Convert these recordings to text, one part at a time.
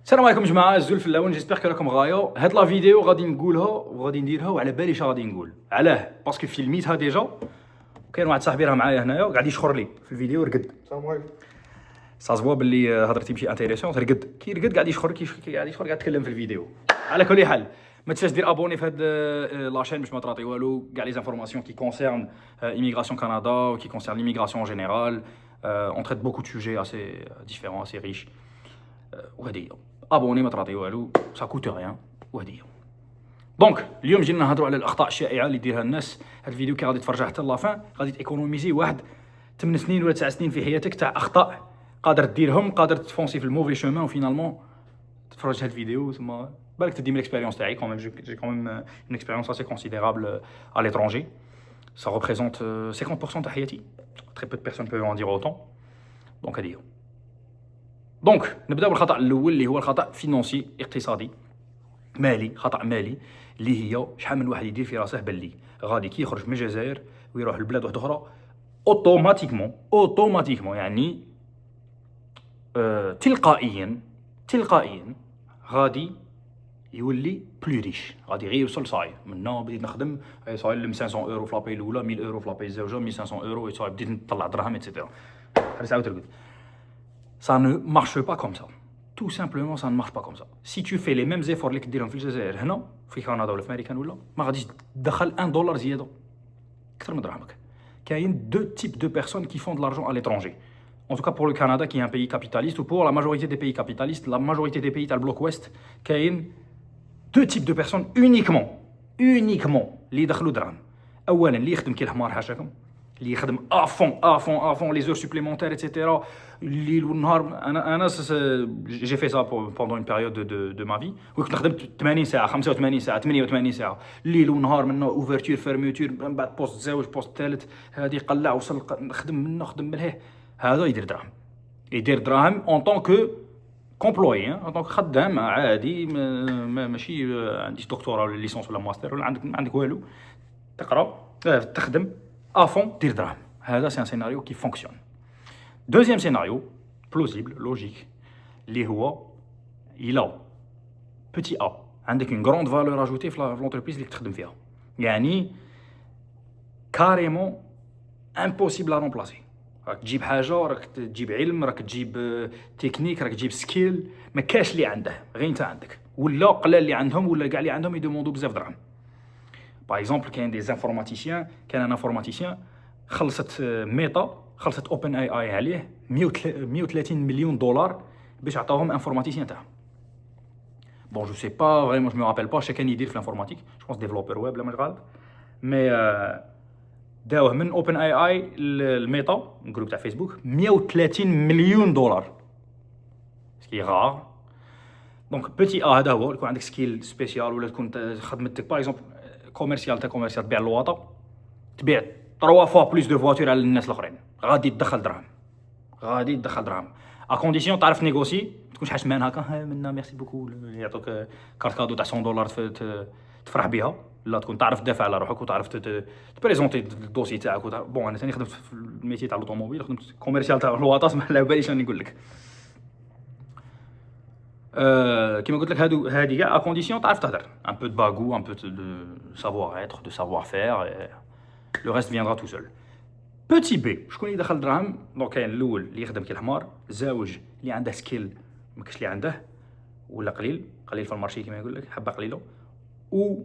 السلام عليكم جماعه الزول في الاول جيسبر كو راكم غايو. هاد لا فيديو غادي نقولها وغادي نديرها وعلى باليش غادي نقول علاه باسكو فيلميتها ديجا. وكاين واحد صاحبي راه معايا هنايا قاعد يشخر لي في الفيديو ورقد. السلام عليكم. صازبوا باللي هضرتي بشي انتيريسون رقد كي رقد قاعد يشخر قاعد يتكلم في الفيديو. على كل حال ما تنساش دير ابوني في هاد لاشين باش ما تراطي والو كاع لي زانفورماسيون كي كونسيرن immigration كندا و كي كونسيرن l'immigration en général. On traite beaucoup de sujets assez différents, assez riches. وهذه ابوني ما تراطي والو سا كوت ريان وهذه. دونك اليوم جينا نهضروا على الاخطاء الشائعه اللي يديرها الناس. هاد الفيديو كي غادي تفرجها حتى لافان غادي تيكونوميزي واحد 8 سنين ولا 9 سنين في حياتك تاع اخطاء قادر ديرهم، قادر تفونسي في الموفي شومان وفينالمون تفرج هاد الفيديو ثم بالك تدي من l'expérience تاعي. quand même j'ai quand même une expérience assez considérable à l'étranger. Ça représente 50% de حياتي. Très peu de personnes peuvent en dire autant. Donc هذه. دونك نبداو بالخطا الاول اللي هو الخطا فينونسي اقتصادي مالي، خطا مالي اللي هي شحال من واحد يدير في راسه باللي غادي كي يخرج من الجزائر ويروح لبلاد واحده اخرى اوتوماتيكمون يعني تلقائيا غادي يولي بلو ريش، غادي غير يوصل صاي من هنا بديت نخدم صاي ل 500 اورو في لاباي الاولى، 1000 اورو في لاباي الزوجه، 1500 اورو صاي بديت نطلع دراهم ايتترا. حرس عاود ترقد. Ça ne marche pas comme ça. Tout simplement, ça ne marche pas comme ça. Si tu fais les mêmes efforts اللي كديرهم في الجزائر هنا في كندا ولا في امريكان ولا ما غاديش تدخل 1 دولار زياده اكثر من دراهمك. كاين دو تيب دو بيرسون qui font de l'argent à l'étranger. En tout cas pour le Canada qui est un pays capitaliste ou pour la majorité des pays capitalistes, la majorité des pays تاع البلوك ويست كاين دو تيب دو بيرسون uniquement اللي يدخلوا دراهم. اولا اللي يخدم كي الحمار حاشاكم، اللي يخدم افون لي زور سوبليمونتير ايتترا الليل والنهار. انا جي في سا بوندون اون بيريود دو ما في وكنت نخدم 80 ساعه 85 ساعه 88 ساعه الليل والنهار، منه اوفرتور فيرميتور من بعد بوست زوج بوست ثالث هذه قلع وصل نخدم منه خدم ملهيه. هذا يدير دراهم اون طون كو كومبلوي، ان طون خدام عادي ماشي عنديش دكتوراه ولا ليسونس ولا ماستر ولا عندك والو، تقرا تخدم افون دير دراهم. هذا سي ان سيناريو كي فونكسيون. دوزيام سيناريو بلوزيبل لوجيك اللي هو الى بوتي ا عندك اون غروند فالور اجوتي في لونتربريز اللي تخدم فيها، يعني كاريمون امبوسيبل ا رومبلاسي. راك تجيب حاجه، راك تجيب علم، راك تجيب تكنيك، راك تجيب سكيل ما كاش اللي عنده غير انت عندك، ولا قلال اللي عندهم ولا كاع اللي عندهم يدوموندو بزاف دراهم. باغ اكزومبل كاين دي انفورماتيسيان، كان ان انفورماتيسيان خلصت ميتا، خلصت اوبن اي اي عليه 130 مليون دولار باش عطاوهم انفورماتيسيان تاعهم. بون جو سي با فريمون جو مي رابيل با شكون يدير في الانفورماتيك، جو بونس ديفلوبر ويب لا مش غلط، مي داوه من اوبن اي اي الميتا الجروب تاع فيسبوك 130 مليون دولار سكي غار. دونك بوتي هذا هو يكون عندك سكيل سبيسيال ولا تكون خدمتك باغ اكزومبل كوميرسيال تبيع اللواطه، تبيع 3 فوا بلوس دو فواتور على الناس الاخرين، غادي تدخل دراهم ا كونديسيون تعرف نيغوسي، تكونش حاشمان هكا منا ميرسي بوكو يعطوك كارت كادو تاع 100 دولار تفرح بها، لا تكون تعرف تدافع على روحك وتعرف تبريزونتي الدوسي تاعك بون انا ثاني خدمت في الميتي تاع لوطوموبيل، خدمت كوميرسيال تاع اللواطات ما على باليش راني نقول لك. كيما قلت لك هادي كاع ا كونديسيون تعرف تهدر ان بو دو باغو، ان بو دو سافوار ايتر، دو سافوار فير، لو ريست فيندرا تو سول. بوتي بي شكون اللي دخل دراهم؟ دونك كاين الاول اللي يخدم كي الحمار، زاوج اللي عنده سكيل ما كاش اللي عنده ولا قليل في المارشي كيما يقول لك حبه قليله، و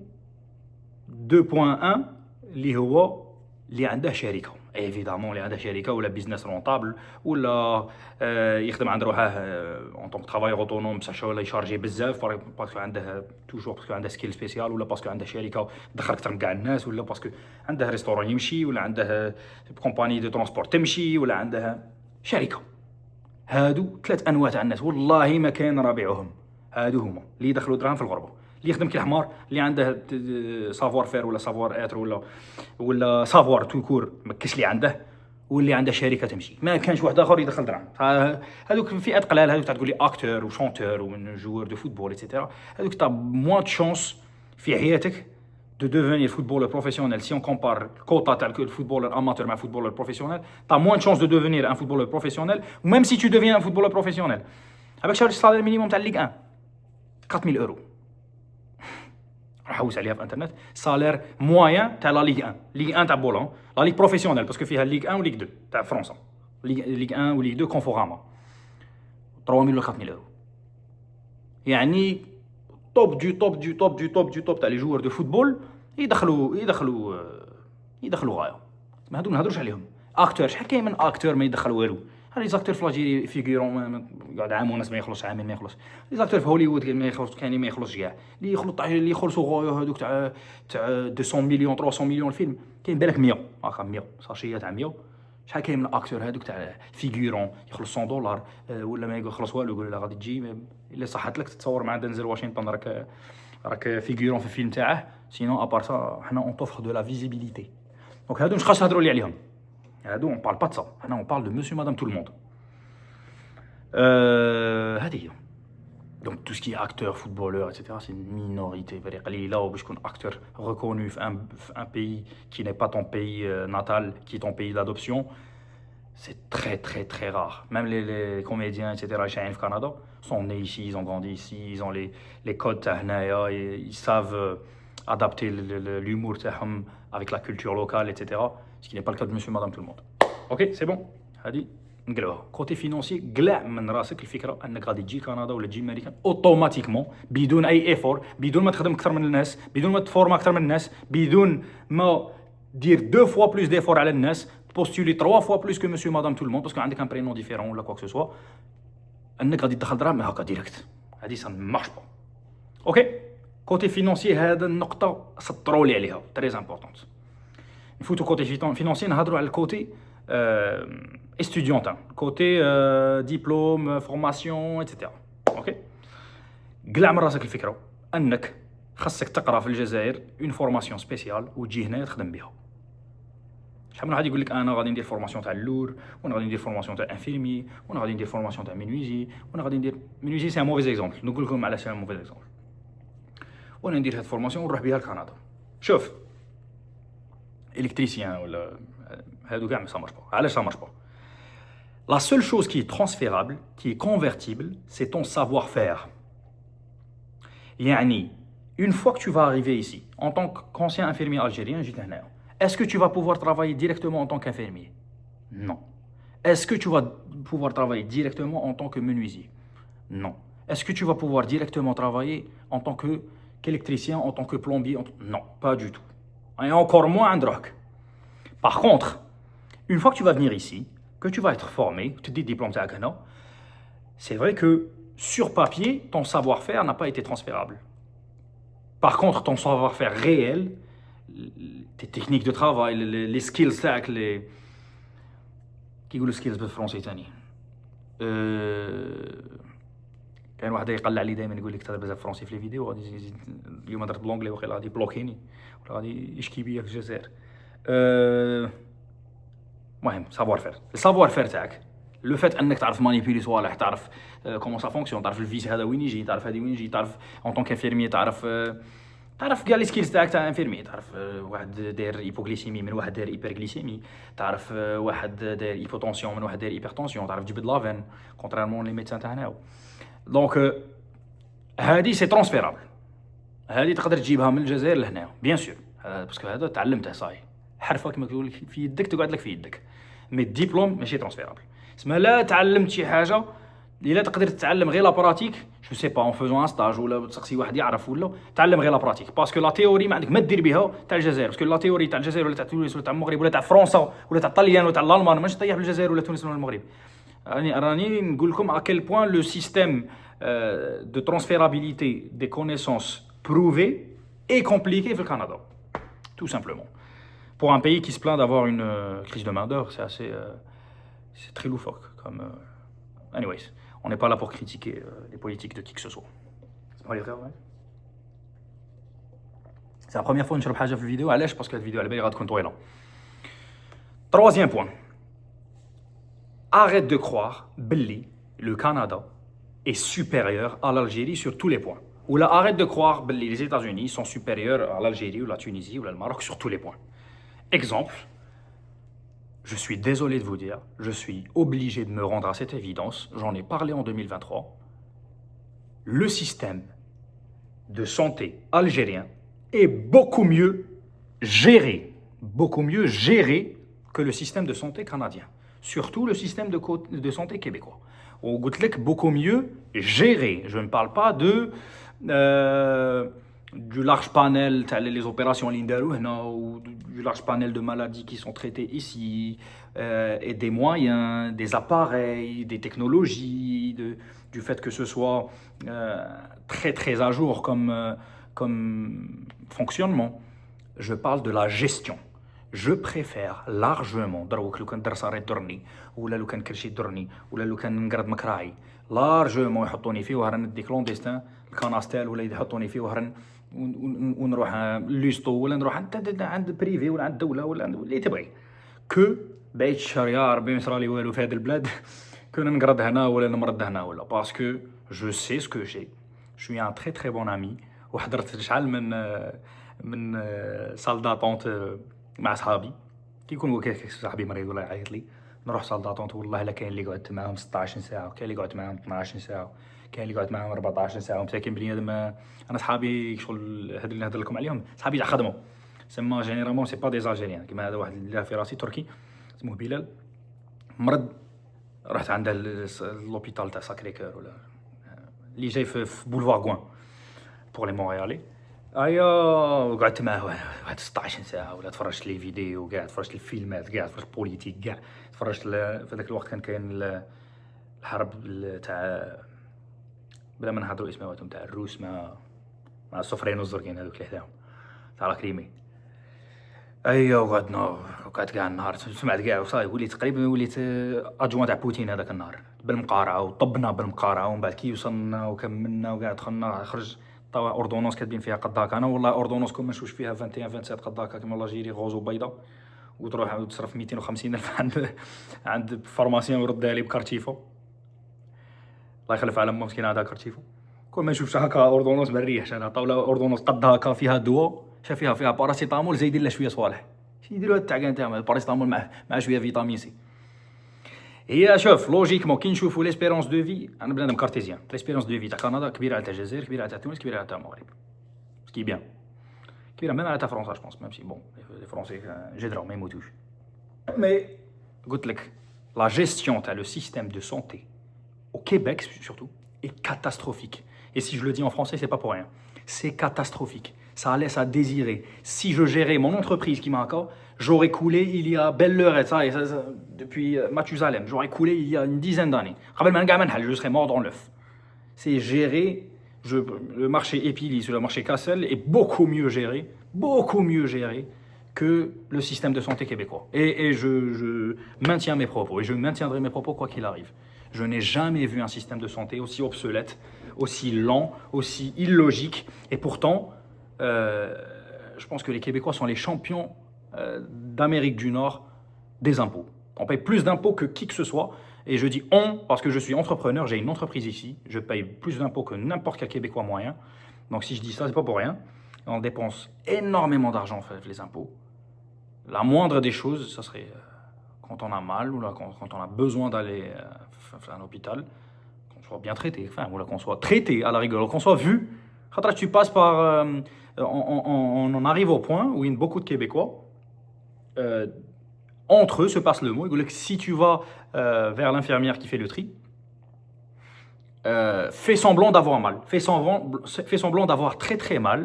2.1 اللي هو اللي عنده شركه ايفيدامون، اللي عنده شركه ولا بيزنس رونطابل ولا يخدم عند روحه اون طونك ترافاي اوتونوم بصح ولا يشارجي بزاف باسكو عنده توجور باسكو عنده سكيل سبيسيال ولا باسكو عنده شركه دخل اكثر من كاع الناس ولا باسكو عنده ريستورون يمشي ولا عنده كومباني دو ترونسبور تمشي ولا عنده شركه. هادو 3 انواع تاع الناس والله ما كاين رابعهم. هادو هما اللي يدخلوا دراهم في الغربه، اللي يخدم كي الحمار، اللي عنده سافوار فير ولا سافوار اتر ولا سافوار تو كور ما كاش اللي عنده، واللي عنده شركه تمشي ما كانش واحد اخر يدخل دراهم. هذوك فئات قلال، هذوك تقول لي اكتور وشونتور ومن جوور دو فوتبول ايتترا، هذوك تاع موان شانس في حياتك de devenir footballeur professionnel. Si on compare le quota tel que le footballeur amateur mais le footballeur professionnel, tu as moins de chances de devenir un footballeur professionnel, ou même si tu deviens un footballeur professionnel. Avec le salaire minimum de la Ligue 1, 4000 euros. راح عليها في انترنت. سالير موين تاع لا ليغ 1. ليغ 1 تاع بولون. لا ليغ بروفيسيونيل باسكو فيها ليغ 1 و ليغ 2 تاع فرنسا. ليغ 1 و ليغ 2 كونفورامون. 3000 ولا 4000 euros. يعني توب دو توب دو توب دو توب دو توب تاع لي جوار دو فوتبول يدخلوا غايه. ما هادو نهضروش عليهم. اكتور شحال كاين من اكتور ما يدخل والو. هاد لي زاكتور في لاجيري فيغورون قاعد عام ونص ما يخلص، عامين ما يخلص. لي زاكتور في هوليوود ما يخلص، كاين ما يخلصش كاع. اللي يخلصوا غايه هادوك تاع 200 مليون 300 مليون الفيلم، كاين بالك 100 هاكا 100 ساشيه تاع 100. شحال كاين من اكتور هادوك تاع فيغورون يخلص 100 دولار ولا ما يخلص والو، يقول لا غادي تجي الا صحت لك تتصور مع دنزل واشنطن راك فيغورون في الفيلم تاعه. سينون ابار سا حنا اون توفر دو لا فيزيبيليتي. دونك هادو نبقاش نهضروا لي عليهم. هادو اون بارل با دو سا، حنا اون بارل دو مسيو مدام تو الموند. هذه هي. دونك تو سكي اكتور فوتبولور ايتترا سي مينوريتي فري قليله، وباش تكون اكتور ريكونو في ان بيي كي ني با طون بيي ناتال كي طون بيي دادوبسيون. C'est très très très rare. Même les comédiens, etc., شايعين في Canada, sont nés ici, ils ont grandi ici, ils ont les codes تاع هنايا, ils savent adapter l'humour تاعهم avec la culture locale, etc. Ce qui n'est pas le cas de monsieur, madame, tout le monde. Ok, c'est bon. هادي نقلوها. Côté financier, قلع من راسك الفكرة أنك غادي تجي كندا ولا تجي أمريكان اوتوماتيكمون بدون أي إيفور، بدون ما تخدم أكثر من الناس، بدون ما تفورما أكثر من الناس، بدون ما دير 2 fois plus d'efforts على الناس، postuler 3 fois plus que monsieur madame tout le monde parce que عندك un prénom différent ولا quoi que ce soit، انك غادي تدخل دراهم هكا ديريكت. هذه سا مارش با. اوكي كوتي فينانسي هذا النقطه سطروا لي عليها تري امبورطونت. نفوتو كوتي فينانسي نهضروا على الكوتي استوديونتان، كوتي ديبلوم فورماسيون ايتترا. اوكي قلع من راسك الفكره انك خاصك تقرا في الجزائر اون فورماسيون سبيسيال وتجي هنا تخدم بها. شحال من واحد يقول لك انا غادي ندير فورماسيون تاع اللور، وانا غادي ندير فورماسيون تاع انفيرمي، وانا غادي ندير فورماسيون تاع مينويزي، وانا غادي ندير مينويزي. سي ان موفيز اكزومبل، نقول لكم على سي ان موفيز اكزومبل. وانا ندير هاد الفورماسيون ونروح بها لكندا. شوف الكتريسيان ولا هادو كاع ما سامرش با. علاش سامرش با؟ لا سول شوز كي ترانسفيرابل كي كونفرتيبل سي ton savoir faire. يعني une fois que tu vas arriver ici en tant qu'ancien infirmier algérien, جيت هنايا. Est-ce que tu vas pouvoir travailler directement en tant qu'infirmier? Non. Est-ce que tu vas pouvoir travailler directement en tant que menuisier? Non. Est-ce que tu vas pouvoir directement travailler en tant qu'électricien, en tant que plombier? Non, pas du tout. Et encore moins un drogue. Par contre, une fois que tu vas venir ici, que tu vas être formé, tu te dis diplôme t'as, c'est vrai que sur papier, ton savoir-faire n'a pas été transférable. Par contre, ton savoir-faire réel, tes techniques de travail, les skills تاعك les كي يقولوا skills بالفرنسي ثاني. كاين واحد يقلع علي دائما يقول لك تهضر بزاف فرنسي في لي فيديو، غادي اليوم هضرت بالانجلي وقيلا غادي بلوكيني ولا غادي يشكي بيا في الجزائر. المهم سافوار فير تاعك، لو فات انك تعرف مانيبيلي صوالح، تعرف كومون سا فونكسيون، تعرف الفيس هذا وين يجي، تعرف هذه وين يجي، تعرف اون طونك انفيرمي، تعرف كاع لي سكيلز تاعك تاع انفيرمي، تعرف واحد داير هيبوغليسيمي من واحد داير هيبرغليسيمي، تعرف واحد داير هيبوتونسيون من واحد داير هيبرتونسيون، تعرف تجبد لافين كونتريرمون لي ميدسان تاع هنايا. دونك هادي سي ترانسفيرابل، هادي تقدر تجيبها من الجزائر لهنا بيان سور، باسكو هذا تعلمته صاي حرفه كما كيقول في يدك تقعد لك في يدك. مي الدبلوم ماشي ترانسفيرابل. اسمها لا تعلمت شي حاجه اللي تقدر تتعلم غير لا براتيك، جو سي با اون فوزون ان ستاج ولا تسقسي واحد يعرف ولا تعلم غير لا براتيك، باسكو لا تيوري ما عندك ما دير بها تاع الجزائر، باسكو لا تيوري تاع الجزائر ولا تاع تونس ولا تاع المغرب ولا تاع فرنسا ولا تاع الطليان ولا تاع الالمان ماشي طيح في الجزائر ولا تونس ولا المغرب. راني نقول لكم à quel point le système de transférabilité des connaissances prouvées est compliqué في Canada, tout simplement. Pour un pays qui se plaint d'avoir une crise de main-d'œuvre, c'est assez c'est très loufoque comme anyways, on n'est pas là pour critiquer les politiques de qui que ce soit. C'est la première fois que je parle de vidéo, allez, parce que la vidéo elle est غتكون طويلة. Troisième point. Arrête de croire que le Canada est supérieur à l'Algérie sur tous les points. Ou là, arrête de croire que les États-Unis sont supérieurs à l'Algérie ou la Tunisie ou le Maroc sur tous les points. Exemple, je suis désolé de vous dire, je suis obligé de me rendre à cette évidence, j'en ai parlé en 2023, le système de santé algérien est beaucoup mieux géré que le système de santé canadien. Surtout le système de santé québécois. Au Goutlek, beaucoup mieux géré. Je ne parle pas du large panel, les opérations Lindarou, ou du large panel de maladies qui sont traitées ici, et des moyens, des appareils, des technologies, du fait que ce soit très très à jour comme fonctionnement. Je parle de la gestion. Je préfère largement دروك لو كان دار صاري درني ولا لو كان كرشي درني ولا لو كان نقرض مكراعي لارجومون يحطوني فيه وهرا ندي كلونديستان الكاناستيل ولا يحطوني فيه وهرا ونروح لوستو ولا نروح عند بريفي ولا عند الدوله ولا عند اللي تبغي كو بعيد الشر يا ربي ما يصرالي والو في هذه البلاد كنا نقرض هنا ولا نمرض هنا ولا باسكو جو سي سكو جي شوي ان تري تري بون امي وحضرت شحال من سال داتونت مع صحابي كي يكون هكاك صاحبي مريض ولا يعيط لي نروح صال داتونت والله الا كاين اللي قعدت معاهم 16 ساعه كاين اللي قعدت معاهم 12 ساعه كاين اللي قعدت معاهم 14 ساعه مساكين بني انا صحابي شغل هاد اللي نهضر لكم عليهم صحابي تاع خدموا سما جينيرالمون سي با دي زالجيريان كيما هذا واحد اللي في راسي تركي اسمه بلال مرض رحت عند لوبيتال تاع ساكري كور ولا اللي جاي في بولفار غوان بور لي مونريالي ايا قعدت معاه واحد 16 ساعه ولا تفرجت لي فيديو كاع تفرجت الفيلمات كاع تفرجت بوليتيك كاع تفرجت في هذاك الوقت كان كاين الحرب تاع بلا ما نهضروا اسمهم تاع الروس مع الصفرين والزرقين هذوك اللي حداهم تاع لاكريمي ايوا قعدت كاع النهار سمعت كاع وصاي وليت تقريبا ادجوان تاع بوتين هذاك النهار بالمقارعه وطبنا بالمقارعه ومن بعد كي وصلنا وكملنا وكاع دخلنا خرج طوا اوردونونس كاتبين فيها قد هكا انا والله اوردونونس كون ما نشوفش فيها 21 27 قد هكا كيما لاجيري غوز وبيضه وتروح وتصرف 250 الف عند فارماسيان ويردها لي بكارتيفو الله يخلف على مسكين هذا كارتيفو كل ما نشوفش هكا اوردونونس ما نريحش انا طاوله اوردونونس قد هكا فيها دواء شاف فيها باراسيتامول زايدين لها شويه صوالح يديروا هاد التعكان تاعهم الباراسيتامول مع شويه فيتامين سي هي شوف لوجيكمون كي نشوفوا ليسبيرونس دو في انا بنادم كارتيزيان ليسبيرونس دو في تاع كندا كبيره على تاع الجزائر كبيره على تاع تونس كبيره على تاع المغرب سكي بيان كبيره ميم على تاع فرنسا جو بونس ميم سي بون لي فرونسي جدراو ما يموتوش مي قلت لك لا جيستيون تاع لو سيستيم دو سونتي au Québec surtout est catastrophique et si je le dis en français c'est pas pour rien c'est catastrophique ça laisse à désirer si je gérais mon entreprise qui m'a encore j'aurais coulé il y a belle heure et ça depuis Mathusalem j'aurais coulé il y a une dizaine d'années je serais mort dans l'œuf c'est géré le marché Épilis ou le marché Cassel est beaucoup mieux géré que le système de santé québécois et je maintiens mes propos et je maintiendrai mes propos quoi qu'il arrive. Je n'ai jamais vu un système de santé aussi obsolète, aussi lent, aussi illogique. Et pourtant, je pense que les Québécois sont les champions d'Amérique du Nord des impôts. On paye plus d'impôts que qui que ce soit. Et je dis on parce que je suis entrepreneur, j'ai une entreprise ici. Je paye plus d'impôts que n'importe quel Québécois moyen. Donc si je dis ça, c'est pas pour rien. On dépense énormément d'argent en fait, les impôts. La moindre des choses, ça serait... quand on a mal ou là, quand on a besoin d'aller à un hôpital, qu'on soit bien traité, enfin, ou là, qu'on soit traité à la rigueur, qu'on soit vu. Tu passes par... on en arrive au point où il y a beaucoup de Québécois, entre eux se passe le mot, si tu vas vers l'infirmière qui fait le tri, fais semblant d'avoir mal, fais semblant d'avoir très très mal,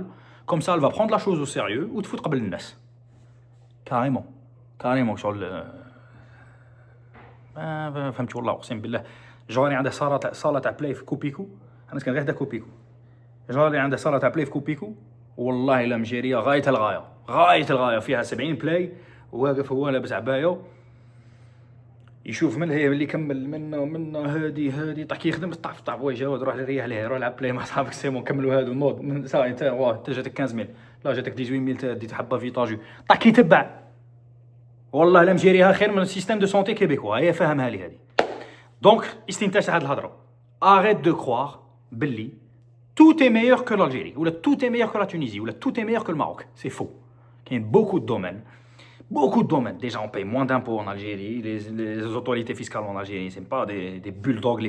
comme ça elle va prendre la chose au sérieux, ou te foutre قبل الناس. Carrément sur le... ما فهمت والله اقسم بالله جاري عنده صاله تاع بلاي في كوبيكو انا كان غير دا كوبيكو جاري عنده صاله تاع بلاي في كوبيكو والله الا مجيريه غايه الغايه فيها 70 بلاي وواقف هو لابس عبايه يشوف من هي اللي كمل منا هادي طاح كيخدم طاح واجه روح ريح ليه روح لعب بلاي مع صحابك سيمون كملوا هادو النوض من ساعه انت جاتك 15000 لا جاتك 18000 ديت حبه فيتاجو طاح كيتبع والله لا مجيريها خير من السيستيم دو سونتي كيبيكوا هي فاهمها لي هذه دونك استنتاج هاد الهضره arrête de croire باللي tout est meilleur que l'Algérie ou tout est meilleur que la Tunisie ou tout est meilleur que le Maroc c'est faux كاين beaucoup beaucoup de domaines. Déjà, on paye moins d'impôts en Algérie. Les autorités fiscales en Algérie, ce n'est pas des bulldogs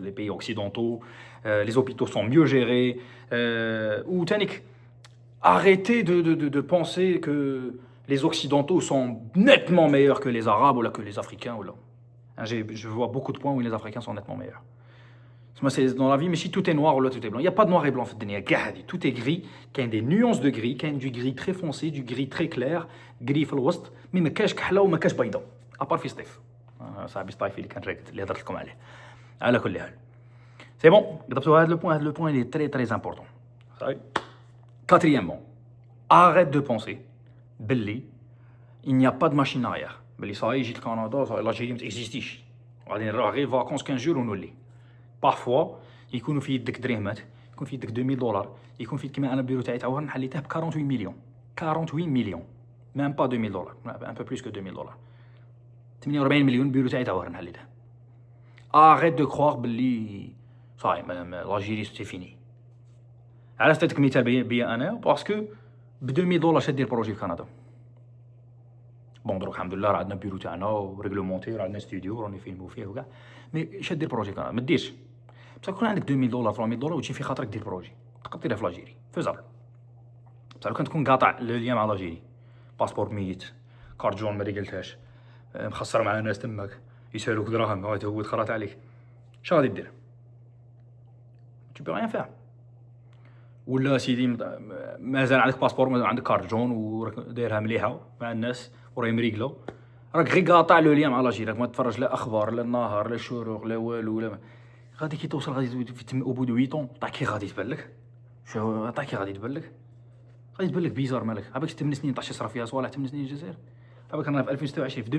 les pays occidentaux. Les hôpitaux sont mieux gérés. Ou Tanik, arrêtez de penser que les Occidentaux sont nettement meilleurs que les Arabes ou là, que les Africains. Ou là. Je vois beaucoup de points où les Africains sont nettement meilleurs. Moi, c'est dans la vie, mais si tout est noir ou là tout est blanc. Il n'y a pas de noir et blanc. Tout est gris. Il y a des nuances de gris. Il y a du gris très foncé, du gris très clair. Gris في الوسط. Mais ما كاش كحله وما كاش بيضاء. À part في الصيف. صاحبي الصيفي اللي كان راقد اللي هضرت لكم عليه. على كل حال. C'est bon. Le point, il est très très important. Quatrièmement, arrête de penser. Belli, il n'y a pas de machine arrière. Belli, ça y est, j'ai le Canada, l'Algérie n'existe pas. On va aller vacances 15 jours ou nous parfois يكونوا في يدك درهمات يكون في يدك 2000 دولار يكون في كيما انا البيرو تاعي تعاون حليته ب 48 مليون 48 مليون même pas 2000 دولار un peu plus que 2000 دولار 48 مليون البيرو تاعي تعاون حليته arrête de croire باللي صاي l'Algérie c'est fini علاش عطيتك مثال بيا انا باسكو ب 2000 دولار شدير بروجي في كندا بون دروك الحمد لله راه عندنا بيرو تاعنا وريغلومونتي راه عندنا استوديو راني فيلمو فيه وكاع مي شدير بروجي كندا ما ديرش بصح يكون عندك 2000 دولار 3000 دولار وتجي في خاطرك دير بروجي تقدر ديرها في لاجيري فيزابل بصح لو كان تكون قاطع لو ليا مع لاجيري باسبور ميت كارت جون ما ريقلتهاش مخسر مع ناس تماك يسالوك دراهم هو تخرات عليك اش غادي دير tu peux rien faire ولا سيدي مازال عندك باسبور مازال عندك كارت جون ودايرها مليحه مع الناس وراهي مريقله راك غير قاطع لو ليا مع لاجيري راك ما تفرج لا اخبار لا النهار لا الشروق لا والو لا غادي كي توصل غادي تم او بو دو 8 طون طاكي غادي تبان لك شو طاكي غادي تبان لك بيزار مالك عباك 8 سنين طاح صرا فيها صوالح 8 سنين الجزائر عباك رانا في 2026 في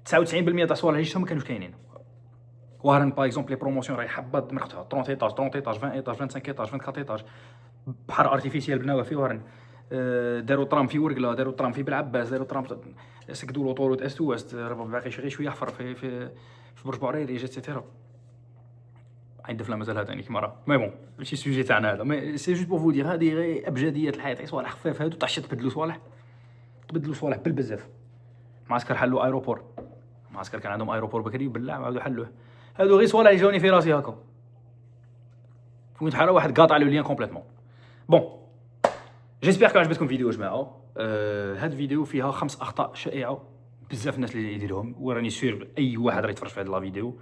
2018 99% تاع صوالح هادشي ما كانوش كاينين وهران باغ اكزومبل لي بروموسيون راهي حبه دمرتها 30 ايطاج 30 ايطاج 20 ايطاج 25 ايطاج 24 ايطاج بحر ارتيفيسيال بناوه فيه وهران داروا طرام في ورقله داروا طرام في بلعباس داروا طرام سكدوا لوطوروت است وست باقي غير شويه يحفر في برج بوعريري ايتترا عند فلا مازال هذا كيما راه مي بون ماشي سوجي تاعنا هذا مي سي جوست بور فو دير هذه غير ابجديات الحياه صوالح خفاف هادو طاح تبدلوا صوالح بالبزاف معسكر حلوا ايروبور معسكر كان عندهم ايروبور بكري بالله عاودوا حلوه هادو غير صوالح اللي جاوني في راسي هكا كنت حاله واحد قاطع لو لين كومبليتمون بون جيسبيغ كو عجبتكم الفيديو جماعه هاد الفيديو فيها 5 اخطاء شائعه بزاف الناس اللي يديرهم وراني سير اي واحد راه يتفرج في هاد لا فيديو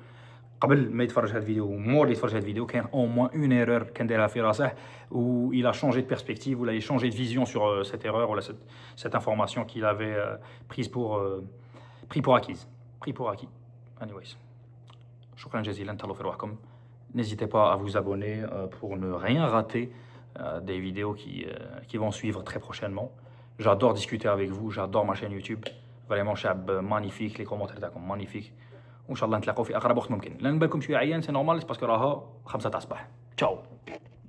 قبل ما يتفرج هاد الفيديو ومور يتفرج هاد الفيديو كان او موان اون ايرور كان دايرها في راسه و il a changé de perspective ou il a changé de vision sur cette erreur ou cette information qu'il avait pris pour acquis anyways شكرا جزيلا تهلاو في روحكم n'hésitez pas à vous abonner pour ne rien rater des vidéos qui vont suivre très prochainement j'adore discuter avec vous j'adore ma chaîne YouTube vraiment شعب magnifique les commentaires تاعكم magnifique وان شاء الله نتلاقاو في اقرب وقت ممكن لان بالكم شويه عيان سي نورمال باسكو راها 5 تاع الصباح تشاو